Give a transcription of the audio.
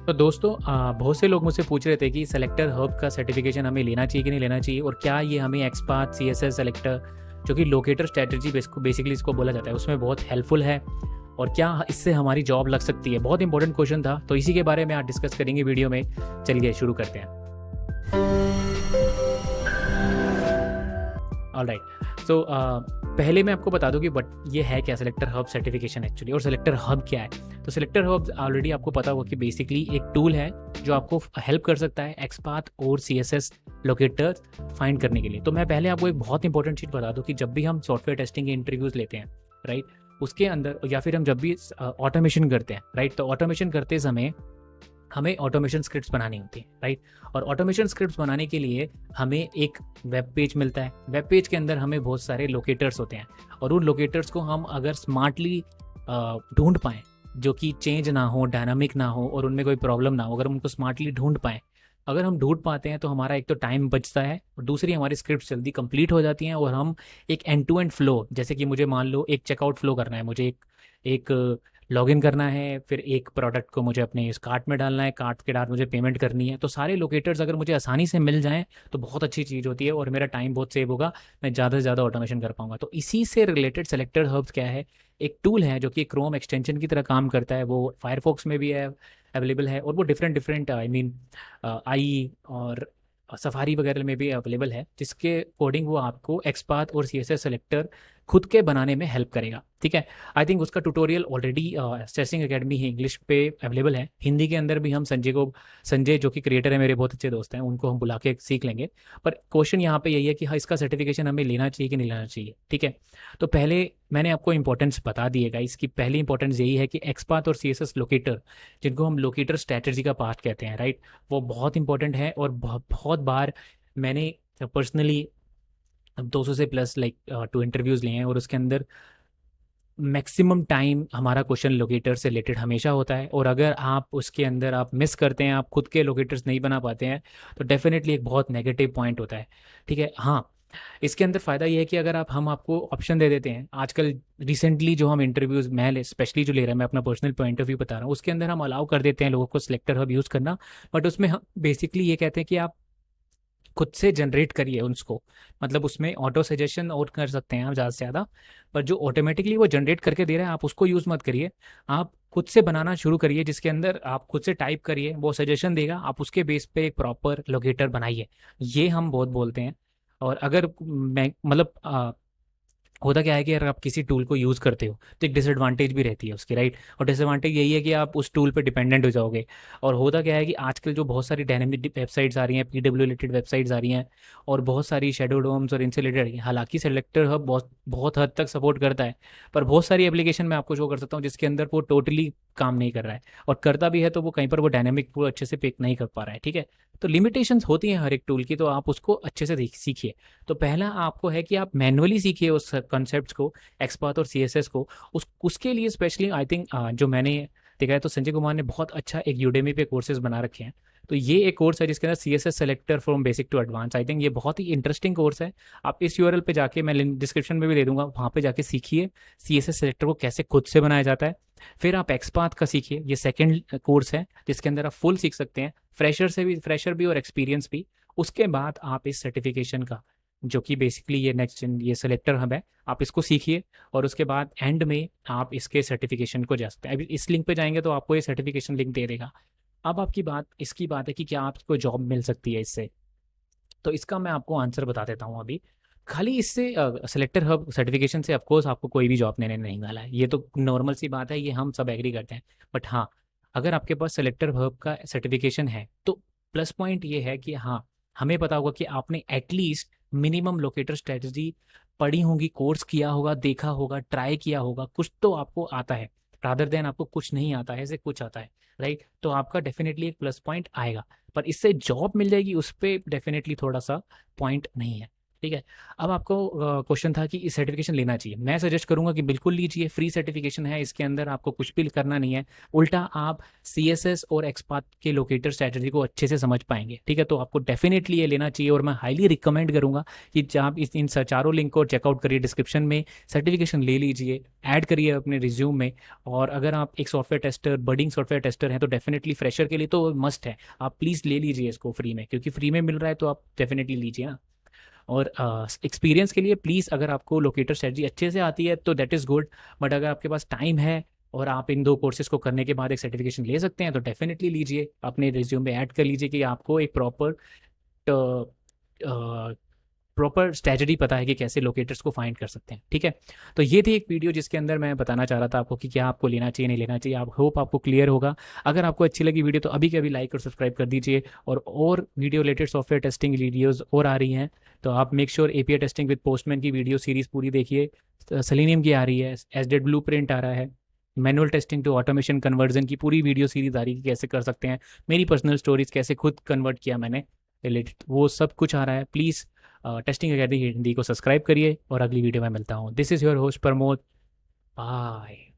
तो दोस्तों बहुत से लोग मुझसे पूछ रहे थे कि सेलेक्टर हब का सर्टिफिकेशन हमें लेना चाहिए कि नहीं लेना चाहिए, और क्या ये हमें एक्सपाथ सीएसएस सेलेक्टर जो कि लोकेटर स्ट्रेटजी बेसिकली इसको बोला जाता है उसमें बहुत हेल्पफुल है, और क्या इससे हमारी जॉब लग सकती है। बहुत इंपॉर्टेंट क्वेश्चन था, तो इसी के बारे में आज डिस्कस करेंगे वीडियो में। चलिए शुरू करते हैं। ऑलराइट। सो पहले मैं आपको बता दूं कि बट ये है क्या सेलेक्टर हब सर्टिफिकेशन एक्चुअली, और सेलेक्टर हब क्या है। तो सेलेक्टर हब ऑलरेडी आपको पता होगा कि बेसिकली एक टूल है जो आपको हेल्प कर सकता है एक्सपाथ और सीएसएस लोकेटर्स फाइंड करने के लिए। तो मैं पहले आपको एक बहुत इंपॉर्टेंट चीज़ बता दूं कि जब भी हम सॉफ्टवेयर टेस्टिंग के इंटरव्यूज़ लेते हैं, राइट, उसके अंदर या फिर हम जब भी ऑटोमेशन करते हैं, राइट, तो ऑटोमेशन करते समय हमें ऑटोमेशन स्क्रिप्ट्स बनानी होती है, राइट। और ऑटोमेशन स्क्रिप्ट्स बनाने के लिए हमें एक वेब पेज मिलता है। वेब पेज के अंदर हमें बहुत सारे लोकेटर्स होते हैं, और उन लोकेटर्स को हम अगर स्मार्टली ढूंढ पाएँ, जो कि चेंज ना हो, डायनामिक ना हो, और उनमें कोई प्रॉब्लम ना हो, अगर हम उनको स्मार्टली ढूंढ पाएँ, अगर हम ढूंढ पाते हैं, तो हमारा एक तो टाइम बचता है, और दूसरी हमारी स्क्रिप्ट जल्दी कंप्लीट हो जाती हैं, और हम एक एंड टू एंड फ्लो, जैसे कि मुझे मान लो एक चेकआउट फ्लो करना है, मुझे एक लॉगिन करना है, फिर एक प्रोडक्ट को मुझे अपने इस कार्ट में डालना है, कार्ट के बाद मुझे पेमेंट करनी है, तो सारे लोकेटर्स अगर मुझे आसानी से मिल जाएं तो बहुत अच्छी चीज़ होती है, और मेरा टाइम बहुत सेव होगा, मैं ज़्यादा से ज़्यादा ऑटोमेशन कर पाऊंगा। तो इसी से रिलेटेड सेलेक्टर हब्स क्या है, एक टूल है जो कि क्रोम एक्सटेंशन की तरह काम करता है। वो फायरफॉक्स में भी है, अवेलेबल है, और वो different different I mean I और सफारी वगैरह में भी अवेलेबल है, जिसके कोडिंग वो आपको एक्सपाथ और सीएसएस सेलेक्टर खुद के बनाने में हेल्प करेगा। ठीक है। आई थिंक उसका ट्यूटोरियल ऑलरेडी टेस्टिंग एकेडमी है, इंग्लिश पे अवेलेबल है। हिंदी के अंदर भी हम संजय जो कि क्रिएटर है, मेरे बहुत अच्छे दोस्त हैं, उनको हम बुला के सीख लेंगे। पर क्वेश्चन यहाँ पे यही है कि हाँ, इसका सर्टिफिकेशन हमें लेना चाहिए कि नहीं लेना चाहिए। ठीक है। तो पहले मैंने आपको इंपॉर्टेंस बता दिएगा। इसकी पहली इंपॉर्टेंस यही है कि एक्सपाथ और सीएसएस लोकेटर, जिनको हम लोकेटर स्ट्रैटेजी का पार्ट कहते हैं, राइट, वो बहुत इंपॉर्टेंट है। और बहुत बार मैंने पर्सनली 200 से प्लस लाइक 2 इंटरव्यूज़ लिए हैं, और उसके अंदर मैक्सिमम टाइम हमारा क्वेश्चन लोकेटर से रिलेटेड हमेशा होता है। और अगर आप उसके अंदर आप मिस करते हैं, आप खुद के लोकेटर्स नहीं बना पाते हैं, तो डेफिनेटली एक बहुत नेगेटिव पॉइंट होता है। ठीक है। हाँ, इसके अंदर फ़ायदा ये है कि अगर हम आपको ऑप्शन दे देते हैं, आजकल रिसेंटली जो हम इंटरव्यूज़ मैं स्पेशली जो ले रहा है, मैं अपना पर्सनल पॉइंट ऑफ व्यू बता रहा हूँ, उसके अंदर हम अलाउ कर देते हैं लोगों को सिलेक्टर हब यूज़ करना। बट उसमें हम बेसिकली ये कहते हैं कि आप खुद से जनरेट करिए उसको, मतलब उसमें ऑटो सजेशन और कर सकते हैं आप ज़्यादा से ज़्यादा, पर जो ऑटोमेटिकली वो जनरेट करके दे रहा है आप उसको यूज़ मत करिए। आप खुद से बनाना शुरू करिए, जिसके अंदर आप खुद से टाइप करिए, वो सजेशन देगा, आप उसके बेस पे एक प्रॉपर लोकेटर बनाइए। ये हम बहुत बोलते हैं। और अगर मैं मतलब होता क्या है कि अगर आप किसी टूल को यूज़ करते हो तो एक डिसएडवांटेज भी रहती है उसकी, राइट। और डिसएडवांटेज यही है कि आप उस टूल पे डिपेंडेंट हो जाओगे। और होता क्या है कि आजकल जो बहुत सारी डायनेमिक वेबसाइट्स आ रही हैं, पीडब्ल्यू रिलेटेड वेबसाइट्स आ रही हैं, और बहुत सारी शेडो डोम्स और इनसे रिलेटेड आ रही हैं। हालांकि सेलेक्टर हब बहुत बहुत हद तक सपोर्ट करता है, पर बहुत सारी एप्लीकेशन मैं आपको शो कर सकता हूँ जिसके अंदर वो टोटली काम नहीं कर रहा है, और करता भी है तो वो कहीं पर वो डायनेमिक पूरा अच्छे से पिक नहीं कर पा रहा है। ठीक है। तो लिमिटेशंस होती हैं हर एक टूल की, तो आप उसको अच्छे से सीखिए। तो पहला आपको है कि आप मैनुअली सीखिए उस कॉन्सेप्ट्स को, एक्सपाथ और सीएसएस को। उसके लिए स्पेशली आई थिंक जो मैंने देखा है, तो संजय कुमार ने बहुत अच्छा एक यूडेमी पे कोर्सेज बना रखे हैं। तो ये एक कोर्स है जिसके अंदर CSS selector from basic to advance. I think ये बहुत ही इंटरेस्टिंग कोर्स है। आप इस यूआरएल पे जाके, मैं लिंक डिस्क्रिप्शन में भी दे दूंगा, वहाँ पे जाके सीखिए सीएसएस सेलेक्टर को कैसे खुद से बनाया जाता है। फिर आप एक्सपाथ का सीखिए, ये सेकेंड कोर्स है जिसके अंदर आप फुल सीख सकते हैं, फ्रेशर भी और एक्सपीरियंस भी। उसके बाद आप इस सर्टिफिकेशन का, जो कि बेसिकली ये नेक्स्ट ये सेलेक्टर हब है, आप इसको सीखिए, और उसके बाद एंड में आप इसके सर्टिफिकेशन को जा सकते हैं। अभी इस लिंक पे जाएंगे तो आपको ये सर्टिफिकेशन लिंक दे देगा। अब आपकी बात इसकी बात है कि क्या आपको जॉब मिल सकती है इससे। तो इसका मैं आपको आंसर बता देता हूँ अभी। खाली इससे सेलेक्टर हब सर्टिफिकेशन से ऑफकोर्स आपको कोई भी जॉब देने नहीं वाला है, ये तो नॉर्मल सी बात है, ये हम सब एग्री करते हैं। बट हाँ, अगर आपके पास सेलेक्टर हब का सर्टिफिकेशन है तो प्लस पॉइंट ये है कि हाँ, हमें पता होगा कि आपने एटलीस्ट मिनिमम लोकेटर स्ट्रेटजी पढ़ी होगी, कोर्स किया होगा, देखा होगा, ट्राई किया होगा, कुछ तो आपको आता है, रादर देन आपको कुछ नहीं आता है से कुछ आता है, राइट। तो आपका डेफिनेटली एक प्लस पॉइंट आएगा, पर इससे जॉब मिल जाएगी उस पर डेफिनेटली थोड़ा सा पॉइंट नहीं है। ठीक है। अब आपको क्वेश्चन था कि इस सर्टिफिकेशन लेना चाहिए। मैं सजेस्ट करूंगा कि बिल्कुल लीजिए, फ्री सर्टिफिकेशन है, इसके अंदर आपको कुछ भी करना नहीं है। उल्टा आप CSS और एक्सपाथ के लोकेटर स्ट्रैटेजी को अच्छे से समझ पाएंगे। ठीक है, तो आपको डेफिनेटली ये लेना चाहिए और मैं हाईली रिकमेंड करूंगा कि आप इन चारों लिंक को चेकआउट करिए डिस्क्रिप्शन में, सर्टिफिकेशन ले लीजिए, ऐड करिए अपने रिज्यूम में। और अगर आप एक software tester, budding software tester हैं, तो डेफिनेटली फ्रेशर के लिए तो मस्ट है, आप प्लीज़ ले लीजिए इसको फ्री में, क्योंकि फ्री में मिल रहा है तो आप डेफिनेटली लीजिए ना। और एक्सपीरियंस के लिए प्लीज़, अगर आपको लोकेटर स्ट्रेटजी अच्छे से आती है तो दैट इज़ गुड, बट अगर आपके पास टाइम है और आप इन 2 कोर्सेज़ को करने के बाद एक सर्टिफिकेशन ले सकते हैं तो डेफिनेटली लीजिए, अपने रिज्यूम में ऐड कर लीजिए कि आपको एक प्रॉपर स्ट्रैटेजी पता है कि कैसे लोकेटर्स को फाइंड कर सकते हैं। ठीक है, तो ये थी एक वीडियो जिसके अंदर मैं बताना चाह रहा था आपको कि क्या आपको लेना चाहिए नहीं लेना चाहिए। आप होप आपको क्लियर होगा। अगर आपको अच्छी लगी वीडियो तो अभी के अभी लाइक और सब्सक्राइब कर दीजिए। और video related software testing videos और आ रही हैं, तो आप make sure API testing with postman की वीडियो सीरीज़ पूरी देखिए। सेलेनियम की आ रही है, SDET ब्लूप्रिंट आ रहा है, manual testing to automation conversion की पूरी वीडियो सीरीज आ रही है कि कैसे कर सकते हैं, मेरी पर्सनल स्टोरीज कैसे खुद कन्वर्ट किया मैंने रिलेटेड, वो सब कुछ आ रहा है। प्लीज़ टेस्टिंग अकेडमी हिंदी को सब्सक्राइब करिए और अगली वीडियो में मिलता हूँ। This is your host Pramod. Bye.